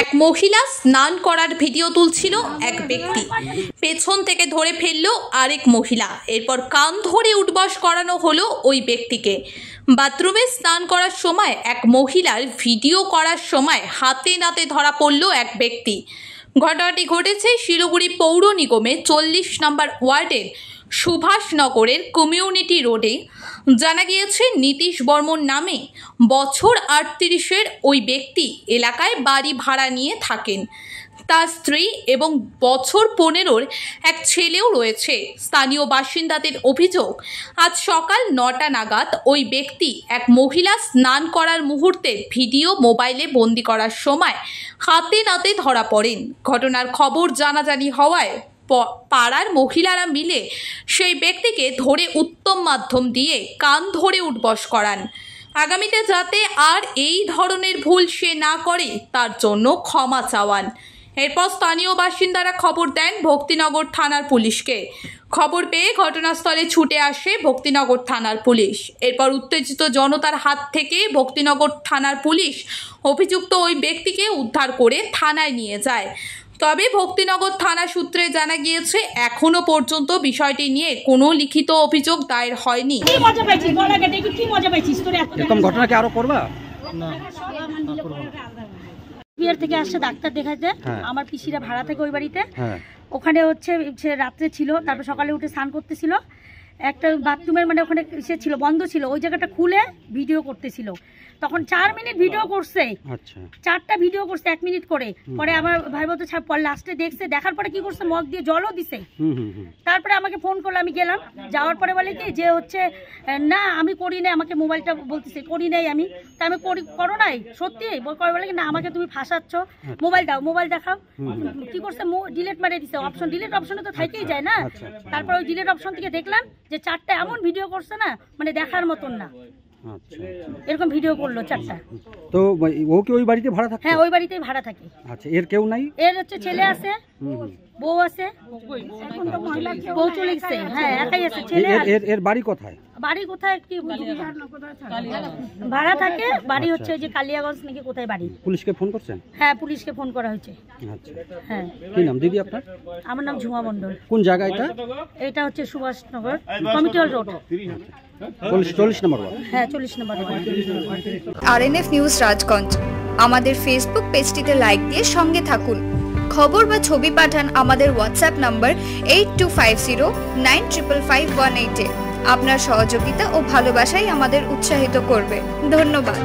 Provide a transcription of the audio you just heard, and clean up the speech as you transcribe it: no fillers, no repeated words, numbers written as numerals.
এক মহিলা স্নান করার ভিডিও তুলছিল এক ব্যক্তি, পেছন থেকে ধরে ফেললো আরেক মহিলা, এরপর কান ধরে উঠবস করানো হলো ওই ব্যক্তিকে। বাথরুমে স্নান করার সময় এক মহিলার ভিডিও করার সময় হাতে নাতে ধরা পড়ল এক ব্যক্তি। ঘটনাটি ঘটেছে শিলিগুড়ি পৌর নিগমের 40 নম্বর ওয়ার্ডের সুভাষনগরের কমিউনিটি রোডে। জানা গিয়েছে নীতিশ বর্মন নামে বছর 38-এর ওই ব্যক্তি এলাকায় বাড়ি ভাড়া নিয়ে থাকেন। তার স্ত্রী এবং বছর 15-এর এক ছেলেও রয়েছে। স্থানীয় বাসিন্দাদের অভিযোগ, আজ সকাল 9টা নাগাদ ওই ব্যক্তি এক মহিলা স্নান করার মুহূর্তের ভিডিও মোবাইলে বন্দি করার সময় হাতে নাতে ধরা পড়েন। ঘটনার খবর জানাজানি হওয়ায় পাড়ার মহিলারা মিলে সেই ব্যক্তিকে ধরে উত্তম মাধ্যম দিয়ে কান ধরে উঠবস করান। আগামীতে যাতে আর এই ধরনের ভুল সে না করে তার জন্য ক্ষমা চাওয়ান। এরপর স্থানীয় বাসিন্দারা খবর দেন ভক্তিনগর থানার পুলিশকে। খবর পেয়ে ঘটনাস্থলে ছুটে আসে ভক্তিনগর থানার পুলিশ। এরপর উত্তেজিত জনতার হাত থেকে ভক্তিনগর থানার পুলিশ অভিযুক্ত ওই ব্যক্তিকে উদ্ধার করে থানায় নিয়ে যায়। তবে ভক্তিনগর থানা সূত্রে জানা গিয়েছে এখনো পর্যন্ত বিষয়টি নিয়ে কোনো লিখিত অভিযোগ দায়ের হয়নি। এরকম ঘটনা কি আরো করবা? না, বিহার থেকে আসছে ডাক্তার দেখাতে। আমার পিসিরা ভাড়া থেকে ওই বাড়িতে, ওখানে হচ্ছে রাত্রে ছিল, তারপর সকালে উঠে স্নান করতেছিল। একটা বাথরুমের মানে ওখানে সে ছিল, বন্ধ ছিল, ওই জায়গাটা খুলে ভিডিও করতেছিল। তখন 4 মিনিট ভিডিও করছে, 4টা ভিডিও করছে 1 মিনিট করে। পরে আমার ভাই বলতে লাস্টে দেখছে, দেখার পরে কি করছে, মগ দিয়ে জলও দিছে। তারপরে আমাকে ফোন করলো, আমি গেলাম। যাওয়ার পরে বলে কি যে হচ্ছে না আমি করি নাই, আমাকে মোবাইলটা বলতেছে করি নাই আমি। তা আমি করো নাই সত্যি বলে কি না আমাকে তুমি ফাঁসাচ্ছ, মোবাইল দাও, মোবাইল দেখাও। কি করছে, ডিলেট মারে দিছে অপশন, ডিলেট অপশনে তো থাকেই যায় না। তারপর ওই ডিলেট অপশন থেকে দেখলাম যে 4টা এমন ভিডিও করছে না, মানে দেখার মতন না। এরকম ভিডিও করলো 4টা। তো ও কি ওই বাড়িতে ভাড়া থাকে? হ্যাঁ, ওই বাড়িতেই ভাড়া থাকে। আচ্ছা, এর কেউ নাই? এর হচ্ছে ছেলে আছে, বউ আছে, বউ চলে গেছে। হ্যাঁ, একাই আছে ছেলে। এর বাড়ি কোথায়? বাড়ি কোথায় কি ভাড়া থাকে, বাড়ি হচ্ছে যে কালিয়াগঞ্জ নাকি কোথায় বাড়ি। পুলিশকে ফোন করছেন? হ্যাঁ, পুলিশকে ফোন করা হয়েছে। আচ্ছা, হ্যাঁ। কি নাম দিদি আপনার? আমার নাম ঝুমা মণ্ডল। কোন জায়গা এটা? এটা হচ্ছে সুভাষনগর কমিটি রোড, 40 নম্বর ওয়ার্ড। হ্যাঁ, 40 নম্বর ওয়ার্ড। আরএনএফ নিউজ রাজগঞ্জ আমাদের ফেসবুক পেজটিতে লাইক দিয়ে সঙ্গে থাকুন। খবর বা ছবি পাঠান আমাদের হোয়াটসঅ্যাপ নাম্বার 8250955518 এ। আপনার সহযোগিতা ও ভালোবাসাই আমাদের উৎসাহিত করবে। ধন্যবাদ।